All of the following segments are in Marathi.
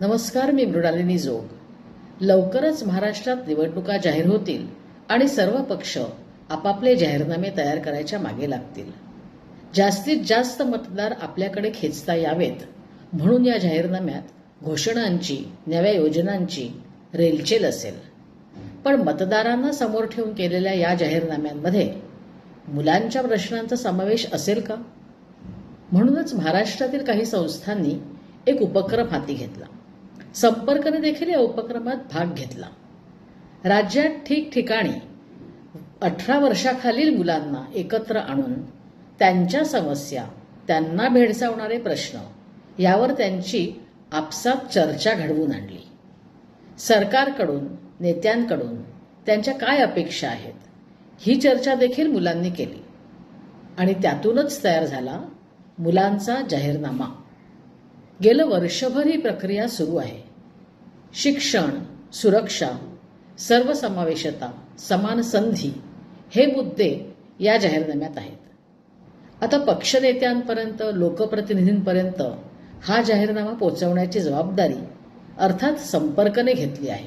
नमस्कार, मी मृणालिनी जोग. लवकरच महाराष्ट्रात निवडणुका जाहीर होतील आणि सर्व पक्ष आपापले जाहीरनामे तयार करायच्या मागे लागतील. जास्तीत जास्त मतदार आपल्याकडे खेचता यावेत म्हणून या जाहीरनाम्यात घोषणांची, नव्या योजनांची रेलचेल असेल. पण मतदारांना समोर ठेवून केलेल्या या जाहीरनाम्यांमध्ये मुलांच्या प्रश्नांचा समावेश असेल का? म्हणूनच महाराष्ट्रातील काही संस्थांनी एक उपक्रम हाती घेतला. संपर्कने देखील या उपक्रमात भाग घेतला. राज्यात ठिकठिकाणी 18 वर्षाखालील मुलांना एकत्र आणून त्यांच्या समस्या, त्यांना भेडसावणारे प्रश्न यावर त्यांची आपसात चर्चा घडवून आणली. सरकारकडून, नेत्यांकडून त्यांच्या काय अपेक्षा आहेत ही चर्चा देखील मुलांनी केली आणि त्यातूनच तयार झाला मुलांचा जाहीरनामा. गेलं वर्षभर ही प्रक्रिया सुरू आहे. शिक्षण, सुरक्षा, सर्वसमावेशता, समान संधी हे मुद्दे या जाहीरनाम्यात आहेत. आता पक्षनेत्यांपर्यंत, लोकप्रतिनिधींपर्यंत हा जाहीरनामा पोहोचवण्याची जबाबदारी अर्थात संपर्कने घेतली आहे.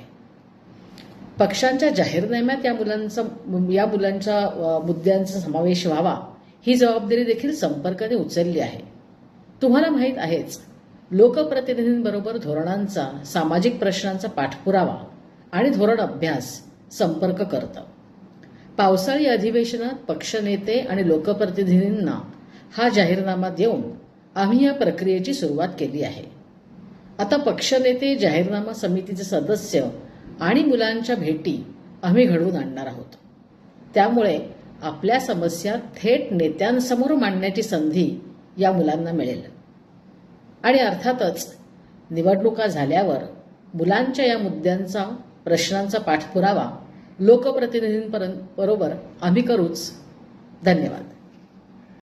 पक्षांच्या जाहीरनाम्यात या मुलांच्या मुद्द्यांचा समावेश व्हावा ही जबाबदारी देखील संपर्कने उचलली आहे. तुम्हाला माहीत आहेच, लोकप्रतिनिधींबरोबर धोरणांचा, सामाजिक प्रश्नांचा पाठपुरावा आणि धोरण अभ्यास संपर्क करतं. पावसाळी अधिवेशनात पक्षनेते आणि लोकप्रतिनिधींना हा जाहीरनामा देऊन आम्ही या प्रक्रियेची सुरुवात केली आहे. आता पक्षनेते, जाहीरनामा समितीचे सदस्य आणि मुलांच्या भेटी आम्ही घडवून आणणार आहोत. त्यामुळे आपल्या समस्या थेट नेत्यांसमोर मांडण्याची संधी या मुलांना मिळेल. आणि अर्थातच निवडणुका झाल्यावर मुलांच्या या मुद्द्यांचा, प्रश्नांचा पाठपुरावा लोकप्रतिनिधींबरोबर आम्ही करूच. धन्यवाद.